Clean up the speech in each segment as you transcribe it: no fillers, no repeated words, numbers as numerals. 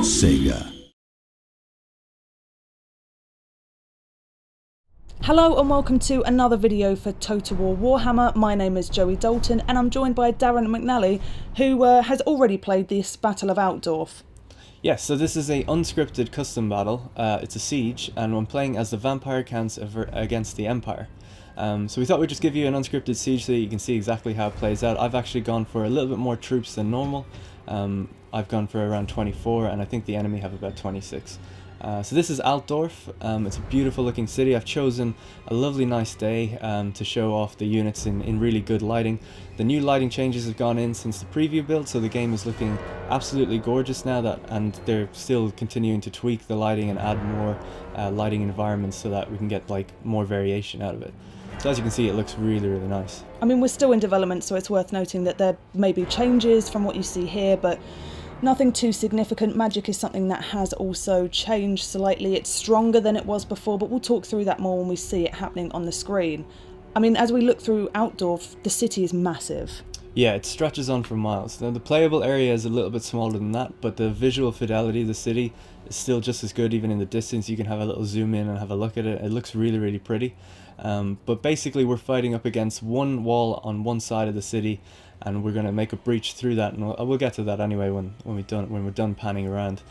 SEGA. Hello and welcome to another video for Total War Warhammer. My name is Joey Dalton and I'm joined by Darren McNally, who has already played this Battle of Altdorf. Yes, so this is a unscripted custom battle. It's a siege, and I'm playing as the vampire counts against the Empire. So we thought we'd just give you an unscripted siege so that you can see exactly how it plays out. I've actually gone for a little bit more troops than normal. I've gone for around 24, and I think the enemy have about 26. So this is Altdorf. It's a beautiful looking city. I've chosen a lovely nice day to show off the units in really good lighting. The new lighting changes have gone in since the preview build, so the game is looking absolutely gorgeous now, and they're still continuing to tweak the lighting and add more lighting environments so that we can get like more variation out of it. So as you can see, it looks really, really nice. I mean, we're still in development, so it's worth noting that there may be changes from what you see here, but nothing too significant. Magic is something that has also changed slightly. It's stronger than it was before, but we'll talk through that more when we see it happening on the screen. I mean, as we look through Altdorf, the city is massive. Yeah, it stretches on for miles. Now, the playable area is a little bit smaller than that, but the visual fidelity of the city is still just as good even in the distance. You can have a little zoom in and have a look at it. It looks really, really pretty. But basically, we're fighting up against one wall on one side of the city, and we're going to make a breach through that, and we'll get to that anyway when we're done panning around.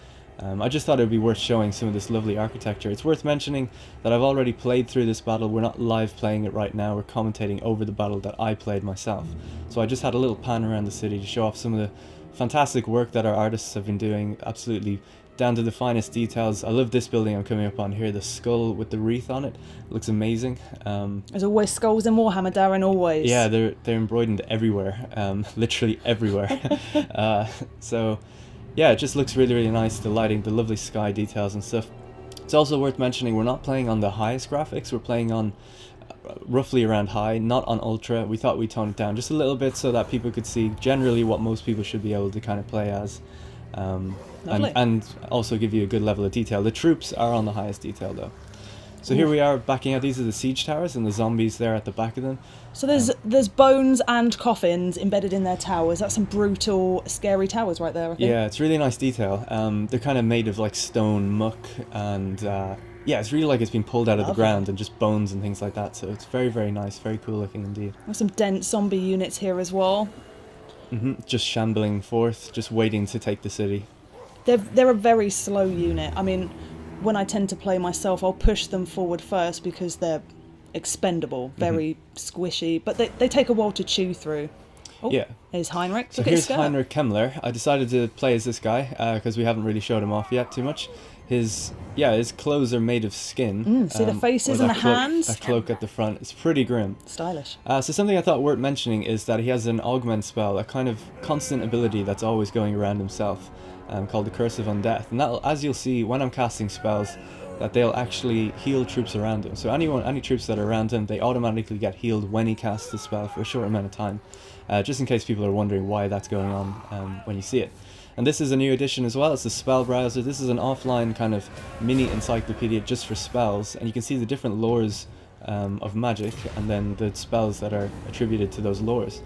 I just thought it would be worth showing some of this lovely architecture. It's worth mentioning that I've already played through this battle. We're not live playing it right now. We're commentating over the battle that I played myself. So I just had a little pan around the city to show off some of the fantastic work that our artists have been doing, absolutely down to the finest details. I love this building I'm coming up on here, the skull with the wreath on it. It looks amazing. There's always skulls in Warhammer, Darren, always. Yeah, they're embroidered everywhere, literally everywhere. So yeah, it just looks really, really nice, the lighting, the lovely sky details and stuff. It's also worth mentioning we're not playing on the highest graphics, we're playing on roughly around high, not on ultra. We thought we'd tone it down just a little bit so that people could see generally what most people should be able to kind of play as. And also give you a good level of detail. The troops are on the highest detail though. So here we are backing out. These are the siege towers and the zombies there at the back of them. So there's bones and coffins embedded in their towers. That's some brutal, scary towers right there, I think. Yeah, it's really nice detail. They're kind of made of like stone muck, and yeah, it's really like it's been pulled out of the ground and just bones and things like that. So it's very, very nice, very cool looking indeed. There's some dense zombie units here as well. Just shambling forth, just waiting to take the city. They're a very slow unit. I mean, when I tend to play myself, I'll push them forward first because they're expendable, very squishy, but they take a while to chew through. Oh, yeah. Here's Heinrich. So here's Heinrich Kemmler. I decided to play as this guy because we haven't really showed him off yet too much. His clothes are made of skin. See the faces and the hands? That cloak at the front. It's pretty grim. Stylish. So something I thought worth mentioning is that he has an augment spell, a kind of constant ability that's always going around himself, called the Curse of Undeath. And that, as you'll see when I'm casting spells, that they'll actually heal troops around him. So any troops that are around him, they automatically get healed when he casts the spell for a short amount of time. Just in case people are wondering why that's going on when you see it. And this is a new addition as well. It's the spell browser. This is an offline kind of mini encyclopedia just for spells, and you can see the different lores of magic and then the spells that are attributed to those lores.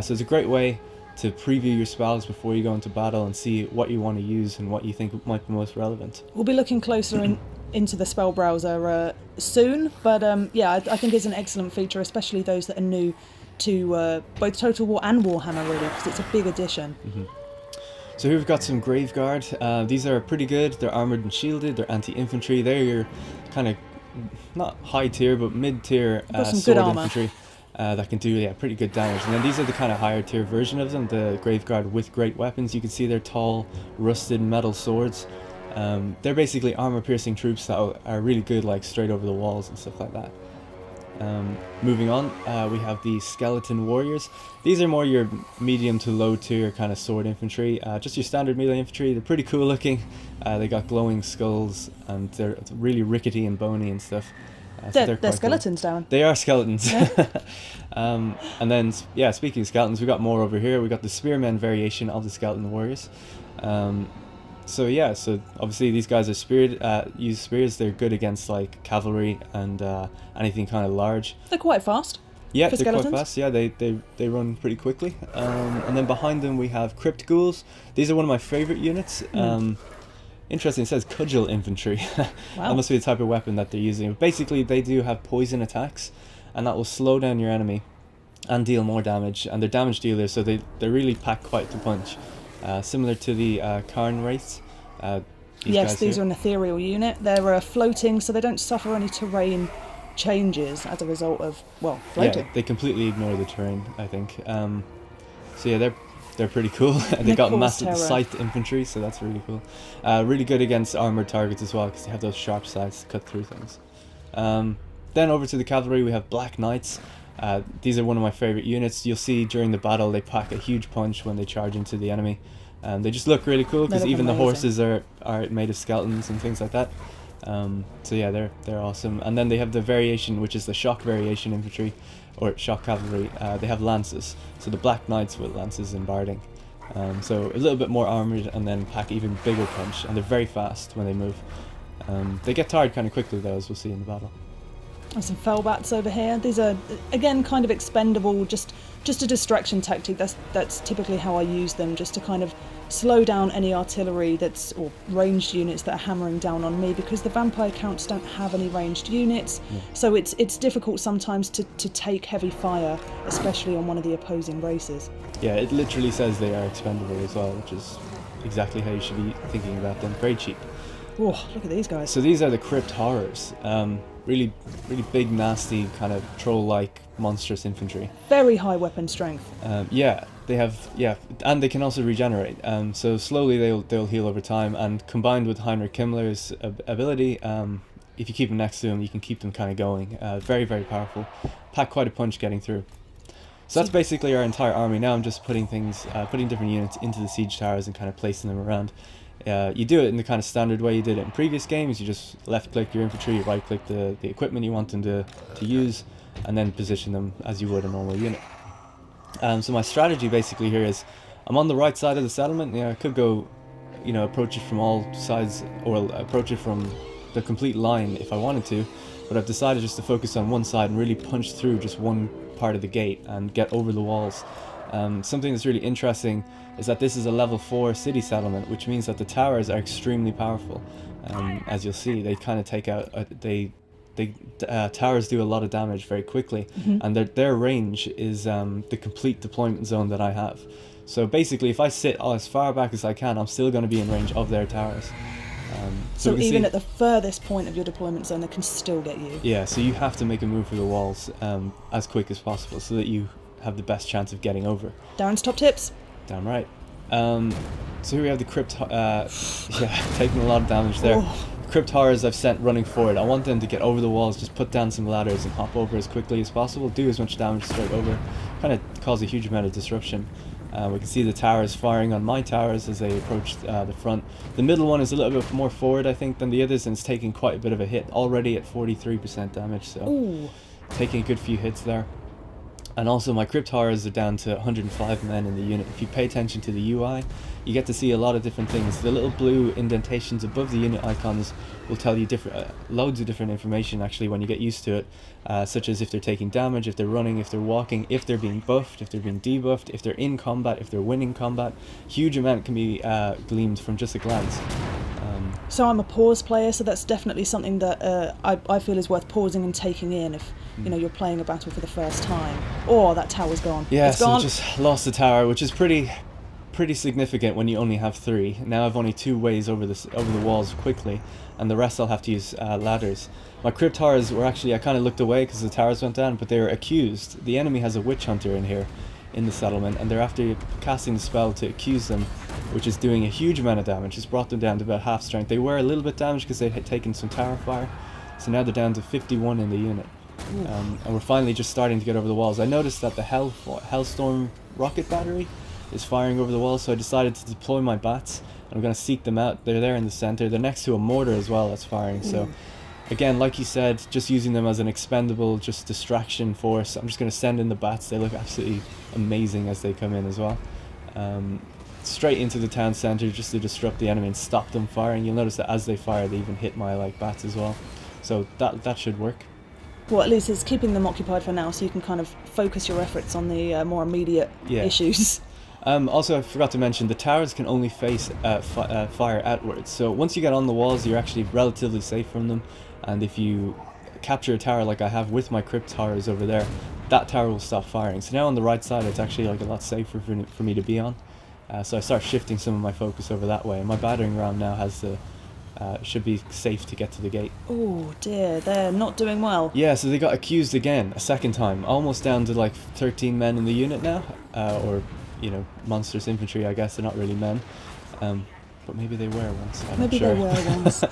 So it's a great way to preview your spells before you go into battle and see what you want to use and what you think might be most relevant. We'll be looking closer into the spell browser soon, but yeah, I think it's an excellent feature, especially those that are new to both Total War and Warhammer, really, because it's a big addition. So here we've got some Graveguard. These are pretty good. They're armoured and shielded. They're anti-infantry. They're your kind of, not high tier, but mid-tier sword infantry that can do pretty good damage. And then these are the kind of higher tier version of them, the Graveguard with great weapons. You can see they're tall, rusted metal swords. They're basically armour-piercing troops that are really good, like straight over the walls and stuff like that. Moving on, we have the Skeleton Warriors. These are more your medium to low tier kind of sword infantry, just your standard melee infantry. They're pretty cool looking. They got glowing skulls and they're really rickety and bony and stuff. So they're skeletons, cool. Darren. They are skeletons. And then, yeah, speaking of skeletons, we got more over here. We got the Spearmen variation of the Skeleton Warriors. So yeah, so obviously these guys are use spears. They're good against like cavalry and anything kind of large. They're quite fast. Yeah, they're quite fast. Yeah, they run pretty quickly. And then behind them we have Crypt Ghouls. These are one of my favorite units. interesting, it says cudgel infantry. Wow. That must be the type of weapon that they're using. Basically, they do have poison attacks, and that will slow down your enemy and deal more damage, and they're damage dealers, so they really pack quite the punch. Similar to the Karn race. Yes, these are an ethereal unit. They're floating, so they don't suffer any terrain changes as a result of, well, floating. Yeah, they completely ignore the terrain, I think. So yeah, they're pretty cool. They got massive scythe infantry, so that's really cool. Really good against armored targets as well, because they have those sharp scythes to cut through things. Then over to the cavalry, we have Black Knights. These are one of my favorite units. You'll see during the battle they pack a huge punch when they charge into the enemy. They just look really cool, because even the horses are made of skeletons and things like that. So yeah, they're awesome. And then they have the variation, which is the shock variation infantry, or shock cavalry. They have lances, so the Black Knights with lances and barding. So a little bit more armoured, and then pack even bigger punch, and they're very fast when they move. They get tired kind of quickly though, as we'll see in the battle. There's some fellbats over here. These are, again, kind of expendable, just a distraction tactic. That's typically how I use them, just to kind of slow down any artillery or ranged units that are hammering down on me, because the vampire counts don't have any ranged units. So it's difficult sometimes to take heavy fire, especially on one of the opposing races. Yeah, it literally says they are expendable as well, which is exactly how you should be thinking about them. Very cheap. Oh, look at these guys. So these are the Crypt Horrors. Really big, nasty, kind of troll-like, monstrous infantry. Very high weapon strength. Yeah, they have, and they can also regenerate. So slowly they'll heal over time, and combined with Heinrich Himmler's ability, if you keep them next to him, you can keep them kind of going. Very, very powerful. Pack quite a punch getting through. So that's basically our entire army. Now I'm just putting different units into the siege towers and kind of placing them around. You do it in the kind of standard way you did it in previous games. You just left click your infantry, right click the equipment you want them to use, and then position them as you would a normal unit. So my strategy basically here is, I'm on the right side of the settlement. I could go, approach it from all sides, or approach it from the complete line if I wanted to, but I've decided just to focus on one side and really punch through just one part of the gate and get over the walls. Something that's really interesting is that this is a level 4 city settlement, which means that the towers are extremely powerful. As you'll see, they kind of take out, towers do a lot of damage very quickly, and their range is the complete deployment zone that I have. So basically, if I sit as far back as I can, I'm still going to be in range of their towers. So even at the furthest point of your deployment zone, they can still get you. Yeah, so you have to make a move for the walls as quick as possible, so that you have the best chance of getting over. Darren's top tips. Damn right. So here we have the Crypt, taking a lot of damage there. Oh. Crypt Horrors I've sent running forward. I want them to get over the walls, just put down some ladders and hop over as quickly as possible, do as much damage straight over, kind of cause a huge amount of disruption. We can see the towers firing on my towers as they approach the front. The middle one is a little bit more forward, I think, than the others, and it's taking quite a bit of a hit, already at 43% damage, so Ooh. Taking a good few hits there. And also my Crypt Horrors are down to 105 men in the unit. If you pay attention to the UI, you get to see a lot of different things. The little blue indentations above the unit icons will tell you loads of different information actually when you get used to it, such as if they're taking damage, if they're running, if they're walking, if they're being buffed, if they're being debuffed, if they're in combat, if they're winning combat. Huge amount can be gleaned from just a glance. So I'm a pause player, so that's definitely something that I feel is worth pausing and taking in if you're playing a battle for the first time. Oh, that tower's gone. Yeah, it's so gone. Just lost the tower, which is pretty significant when you only have 3. Now I've only 2 ways over the walls quickly, and the rest I'll have to use ladders. My Crypt Horrors were actually, I kind of looked away because the towers went down, but they were accused. The enemy has a witch hunter in here in the settlement, and they're after casting the spell to accuse them, which is doing a huge amount of damage. It's brought them down to about half strength. They were a little bit damaged because they had taken some tower fire, so now they're down to 51 in the unit. And we're finally just starting to get over the walls. I noticed that the Hellstorm rocket battery is firing over the walls, so I decided to deploy my bats, and I'm going to seek them out. They're there in the center. They're next to a mortar as well that's firing, so again, like you said, just using them as an expendable, just distraction force. I'm just going to send in the bats. They look absolutely amazing as they come in as well. Straight into the town center just to disrupt the enemy and stop them firing. You'll notice that as they fire, they even hit my bats as well. So that should work. Well, at least it's keeping them occupied for now, so you can kind of focus your efforts on the more immediate issues. Also, I forgot to mention, the towers can only face fire outwards. So once you get on the walls, you're actually relatively safe from them. And if you capture a tower like I have with my crypt towers over there, that tower will stop firing. So now on the right side, it's actually like a lot safer for me to be on. So I start shifting some of my focus over that way. And my battering ram now has the should be safe to get to the gate. Oh dear, they're not doing well. Yeah, so they got accused again, a second time, almost down to like 13 men in the unit now, or monstrous infantry. I guess they're not really men, but maybe they were once. I'm Maybe not sure. they were once.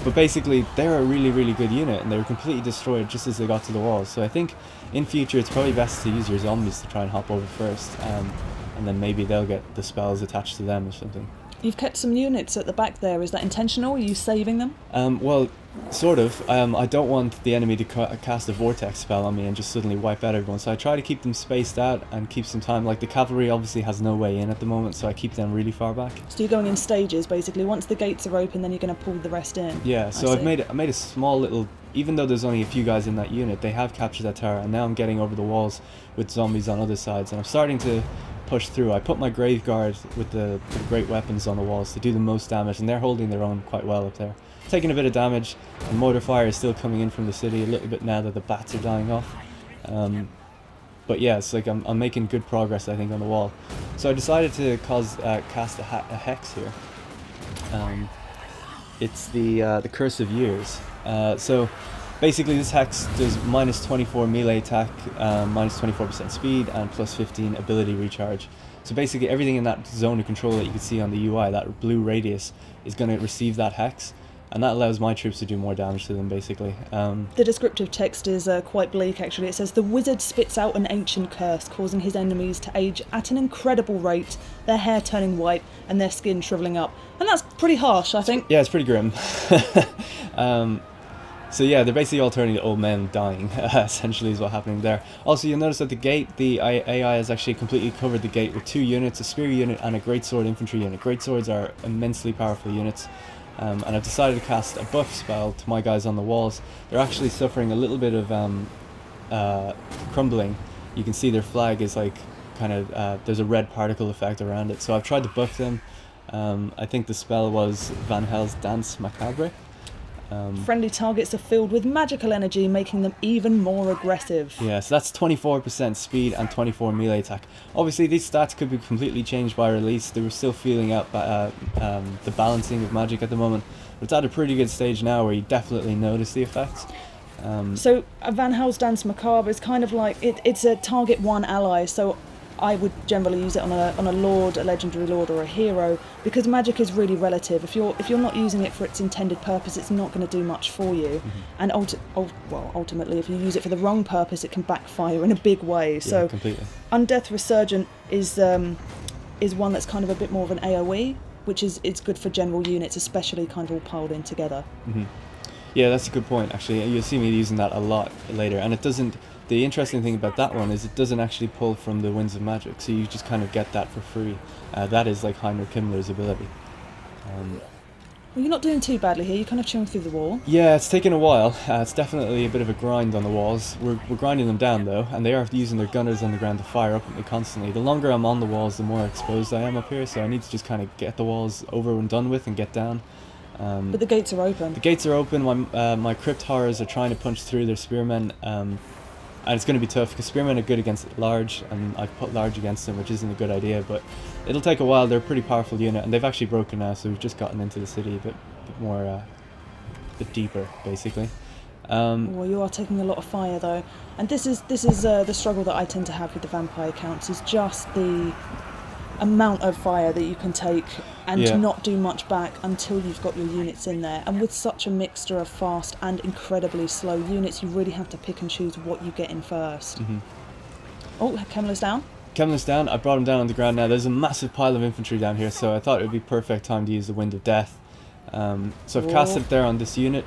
But basically, they're a really, really good unit, and they were completely destroyed just as they got to the walls. So I think in future it's probably best to use your zombies to try and hop over first, and then maybe they'll get the spells attached to them or something. You've kept some units at the back there. Is that intentional? Are you saving them? Well, sort of. I don't want the enemy to cast a vortex spell on me and just suddenly wipe out everyone, so I try to keep them spaced out and keep some time. Like the cavalry obviously has no way in at the moment, so I keep them really far back. So you're going in stages, basically. Once the gates are open, then you're going to pull the rest in. Yeah, so I made a small little, even though there's only a few guys in that unit, they have captured that tower, and now I'm getting over the walls with zombies on other sides, and I'm starting to push through. I put my grave guard with the great weapons on the walls to do the most damage, and they're holding their own quite well up there. Taking a bit of damage, and mortar fire is still coming in from the city a little bit now that the bats are dying off. But yeah, it's like I'm making good progress, I think, on the wall. So I decided to cast a hex here. It's the Curse of Years. So basically this hex does minus 24 melee attack, minus 24% speed, and plus 15 ability recharge. So basically everything in that zone of control that you can see on the UI, that blue radius, is going to receive that hex, and that allows my troops to do more damage to them, basically. The descriptive text is quite bleak, actually. It says, the wizard spits out an ancient curse, causing his enemies to age at an incredible rate, their hair turning white and their skin shrivelling up. And that's pretty harsh, I think. Yeah, it's pretty grim. So yeah, they're basically all turning to old men dying, essentially is what's happening there. Also, you'll notice at the gate, the AI has actually completely covered the gate with 2 units, a spear unit and a greatsword infantry unit. Greatswords are immensely powerful units, and I've decided to cast a buff spell to my guys on the walls. They're actually suffering a little bit of crumbling. You can see their flag is like kind of, there's a red particle effect around it, so I've tried to buff them. I think the spell was Van Hel's Dance Macabre. Friendly targets are filled with magical energy, making them even more aggressive. Yeah, so that's 24% speed and 24 melee attack. Obviously, these stats could be completely changed by release. They were still feeling out the balancing of magic at the moment. But it's at a pretty good stage now where you definitely notice the effects. So Van Hel's Dance Macabre is kind of like, it's a target 1 ally, so I would generally use it on a lord, a legendary lord, or a hero, because magic is really relative. If you're not using it for its intended purpose, it's not going to do much for you. And ultimately, if you use it for the wrong purpose, it can backfire in a big way. So completely. Undeath Resurgent is one that's kind of a bit more of an AoE, which it's good for general units, especially kind of all piled in together. Yeah, that's a good point, actually. You'll see me using that a lot later, and it doesn't. The interesting thing about that one is it doesn't actually pull from the Winds of Magic, so you just kind of get that for free. That is like Heinrich Himmler's ability. Well, you're not doing too badly here. You're kind of chewing through the wall. Yeah, it's taken a while. It's definitely a bit of a grind on the walls. We're grinding them down, though, and they are using their gunners on the ground to fire up at me constantly. The longer I'm on the walls, the more exposed I am up here, so I need to just kind of get the walls over and done with and get down. But the gates are open. The gates are open. My crypt horrors are trying to punch through their spearmen. And it's going to be tough because spearmen are good against large, and I've put large against them, which isn't a good idea, but it'll take a while. They're a pretty powerful unit, and they've actually broken now, so we've just gotten into the city a bit more, a bit deeper, basically. Well, you are taking a lot of fire, though, and this is the struggle that I tend to have with the vampire counts, is just the amount of fire that you can take and to not do much back until you've got your units in there. And with such a mixture of fast and incredibly slow units, you really have to pick and choose what you get in first. Oh, Kemmler's down. Kemmler's down. I brought him down on the ground now. There's a massive pile of infantry down here, so I thought it would be perfect time to use the Wind of Death. So I've cast it there on this unit.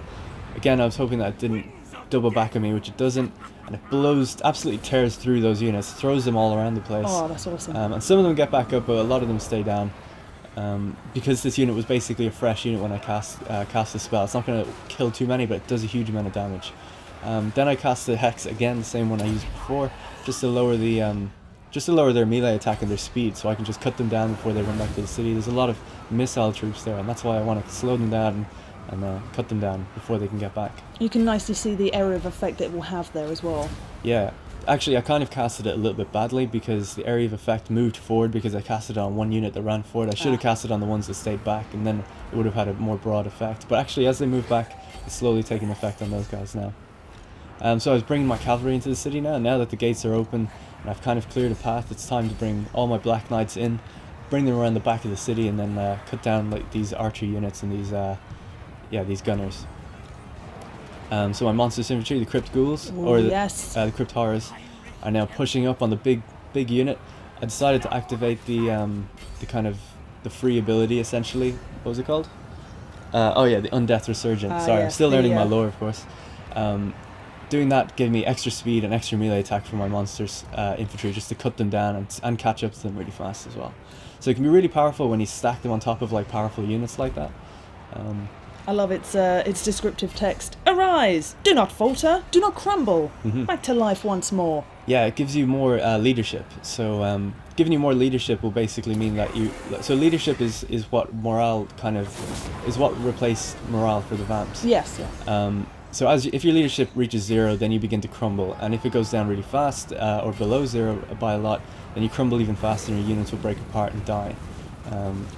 Again, I was hoping that it didn't double back on me, which it doesn't, and it absolutely tears through those units, throws them all around the place. Oh, that's awesome. And some of them get back up, but a lot of them stay down. Because this unit was basically a fresh unit when I cast the spell. It's not going to kill too many, but it does a huge amount of damage. Then I cast the Hex again, the same one I used before, just to lower the just to lower their melee attack and their speed, so I can just cut them down before they run back to the city. There's a lot of missile troops there, and that's why I want to slow them down and cut them down before they can get back. You can nicely see the area of effect that it will have there as well. Yeah, actually I kind of casted it a little bit badly because the area of effect moved forward because I casted it on one unit that ran forward. I should have casted on the ones that stayed back, and then it would have had a more broad effect. But actually as they move back, it's slowly taking effect on those guys now. So I was bringing my cavalry into the city now that the gates are open and I've kind of cleared a path. It's time to bring all my Black Knights in, bring them around the back of the city, and then cut down like these archer units and these gunners. So my monsters infantry, the crypt ghouls, the crypt horrors, are now pushing up on the big unit. I decided to activate the kind of the free ability essentially. What was it called? The Undeath Resurgence. Sorry, I'm still learning my lore, of course. Doing that gave me extra speed and extra melee attack for my monsters infantry, just to cut them down and catch up to them really fast as well. So it can be really powerful when you stack them on top of like powerful units like that. I love its descriptive text. Arise! Do not falter! Do not crumble! Back to life once more. Yeah, it gives you more leadership. So giving you more leadership will basically mean that so leadership is what morale is what replaced morale for the vamps. Yes. Yeah. So if your leadership reaches 0, then you begin to crumble, and if it goes down really fast or below 0 by a lot, then you crumble even faster and your units will break apart and die.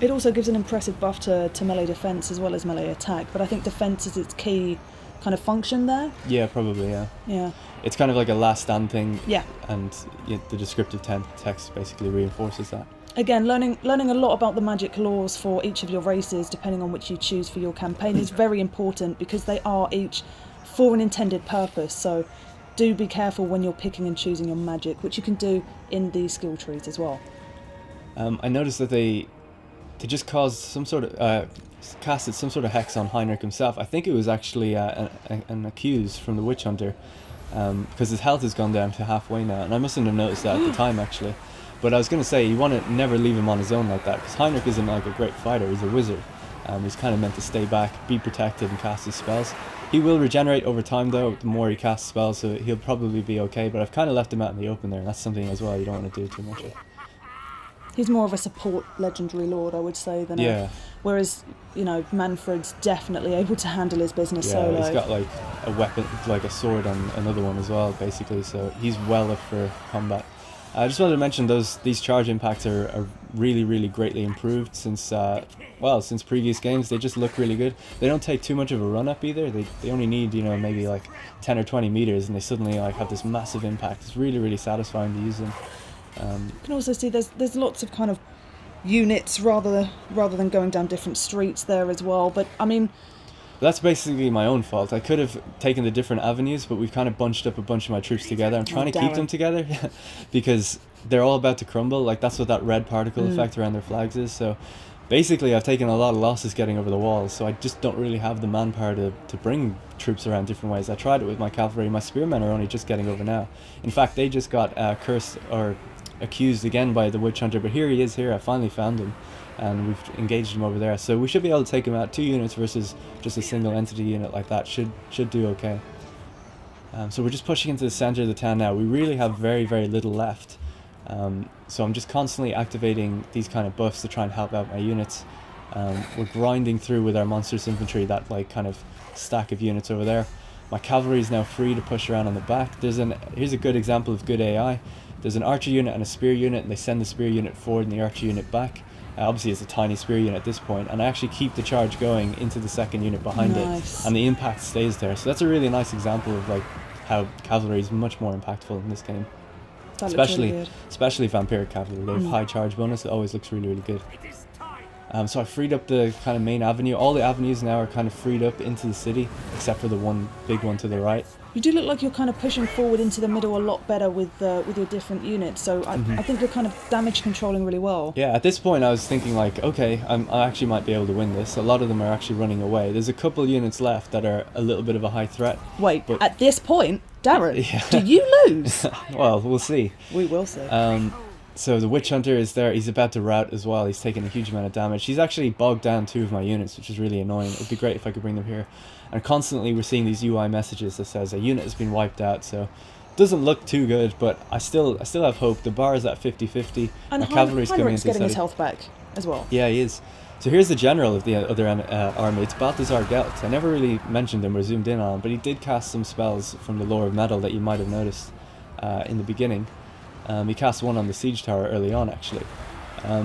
It also gives an impressive buff to melee defense as well as melee attack, but I think defense is its key kind of function there. Yeah, probably, yeah. Yeah. It's kind of like a last stand thing. Yeah. And the descriptive text basically reinforces that. Again, learning a lot about the magic laws for each of your races, depending on which you choose for your campaign, is very important because they are each for an intended purpose. So do be careful when you're picking and choosing your magic, which you can do in these skill trees as well. I noticed that they just caused some sort of casted some sort of hex on Heinrich himself. I think it was actually an accused from the Witch Hunter, because his health has gone down to halfway now, and I mustn't have noticed that at the time actually. But I was going to say, you want to never leave him on his own like that, because Heinrich isn't like a great fighter, he's a wizard. He's kind of meant to stay back, be protected, and cast his spells. He will regenerate over time though, the more he casts spells, so he'll probably be okay, but I've kind of left him out in the open there, and that's something as well you don't want to do too much of. He's more of a support legendary lord, I would say, than whereas, Manfred's definitely able to handle his business solo. He's got like a weapon, like a sword on another one as well, basically, so he's well up for combat. I just wanted to mention these charge impacts are really, really greatly improved since previous games. They just look really good. They don't take too much of a run up either. They only need maybe like 10 or 20 meters, and they suddenly like have this massive impact. It's really, really satisfying to use them. You can also see there's lots of kind of units rather than going down different streets there as well. But I mean, that's basically my own fault. I could have taken the different avenues, but we've kind of bunched up a bunch of my troops together. I'm trying to keep them together because they're all about to crumble. Like that's what that red particle effect around their flags is. So basically I've taken a lot of losses getting over the walls, so I just don't really have the manpower to bring troops around different ways. I tried it with my cavalry. My spearmen are only just getting over now. In fact, they just got cursed or accused again by the Witch Hunter, but here he is here. I finally found him, and we've engaged him over there. So we should be able to take him out. 2 units versus just a single entity unit like that should do okay. So we're just pushing into the center of the town now. We really have very, very little left. So I'm just constantly activating these kind of buffs to try and help out my units. We're grinding through with our monstrous infantry, that like kind of stack of units over there. My cavalry is now free to push around on the back. Here's a good example of good AI. There's an archer unit and a spear unit, and they send the spear unit forward and the archer unit back. Obviously it's a tiny spear unit at this point, and I actually keep the charge going into the second unit behind it, and the impact stays there. So that's a really nice example of like how cavalry is much more impactful in this game. Especially vampiric cavalry. They have high charge bonus. It always looks really, really good. So I freed up the kind of main avenue. All the avenues now are kind of freed up into the city, except for the one big one to the right. You do look like you're kind of pushing forward into the middle a lot better with your different units. So I think you're kind of damage controlling really well. Yeah, at this point I was thinking like, okay, I actually might be able to win this. A lot of them are actually running away. There's a couple units left that are a little bit of a high threat. Wait, at this point, Darren, do you lose? Well, we'll see. We will see. So the Witch Hunter is there. He's about to rout as well. He's taking a huge amount of damage. He's actually bogged down 2 of my units, which is really annoying. It would be great if I could bring them here. And constantly we're seeing these UI messages that says a unit has been wiped out. So Doesn't look too good, but I still have hope. The bar is at 50-50. And cavalry's coming Heinrich's into getting his steady. health back as well. Yeah, he is. So here's the general of the other army. It's Balthazar Gelt. I never really mentioned him or zoomed in on him, but he did cast some spells from the Lore of Metal that you might have noticed in the beginning. He cast one on the siege tower early on, actually.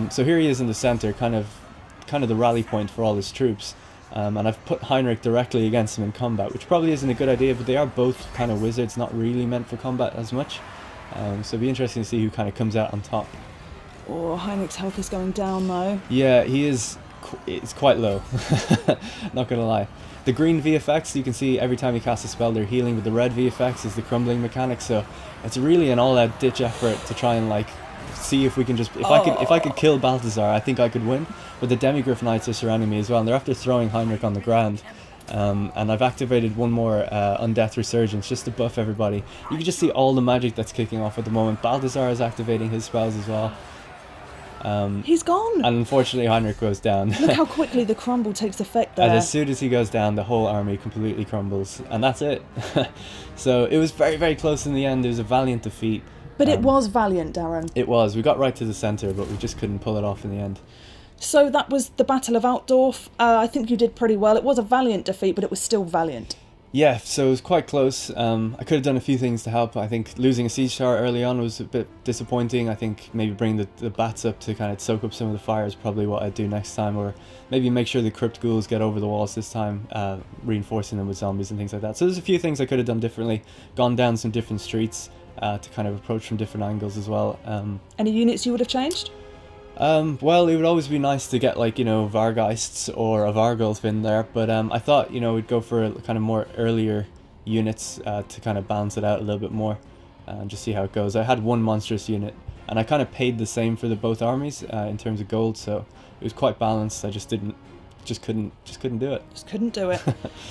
So here he is in the center, kind of the rally point for all his troops. And I've put Heinrich directly against him in combat, which probably isn't a good idea, but they are both kind of wizards, not really meant for combat as much. So it'll be interesting to see who kind of comes out on top. Oh, Heinrich's health is going down though. Yeah, he is. It's quite low. Not gonna lie. The green VFX, you can see every time you cast a spell they're healing, but the red VFX is the crumbling mechanic, so it's really an all-out ditch effort to try and like see if we can just if I could kill Balthazar, I think I could win. But the Demigryph Knights are surrounding me as well, and they're after throwing Heinrich on the ground. And I've activated one more Undeath Resurgence just to buff everybody. You can just see all the magic that's kicking off at the moment. Balthazar is activating his spells as well. He's gone. And unfortunately Heinrich goes down. Look how quickly the crumble takes effect there. And as soon as he goes down, the whole army completely crumbles. And that's it. So it was very, very close in the end. It was a valiant defeat. But it was valiant, Darren. It was. We got right to the centre, but we just couldn't pull it off in the end. So that was the Battle of Altdorf. I think you did pretty well. It was a valiant defeat, but it was still valiant. Yeah, so it was quite close. I could have done a few things to help. I think losing a siege tower early on was a bit disappointing. I think maybe bring the bats up to kind of soak up some of the fire is probably what I'd do next time, or maybe make sure the crypt ghouls get over the walls this time, reinforcing them with zombies and things like that. So there's a few things I could have done differently, gone down some different streets to kind of approach from different angles as well. Any units you would have changed? Well, it would always be nice to get, like, you know, Vargeists or a Vargulf in there, but I thought, you know, we'd go for kind of more earlier units to kind of balance it out a little bit more and just see how it goes. I had one monstrous unit, and I kind of paid the same for both armies in terms of gold, so it was quite balanced. I just couldn't do it. Just couldn't do it.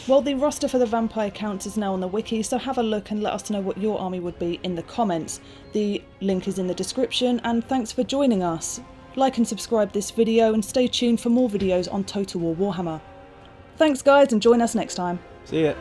Well, the roster for the vampire counts is now on the wiki, so have a look and let us know what your army would be in the comments. The link is in the description, and thanks for joining us. Like and subscribe this video and stay tuned for more videos on Total War Warhammer. Thanks guys, and join us next time. See ya.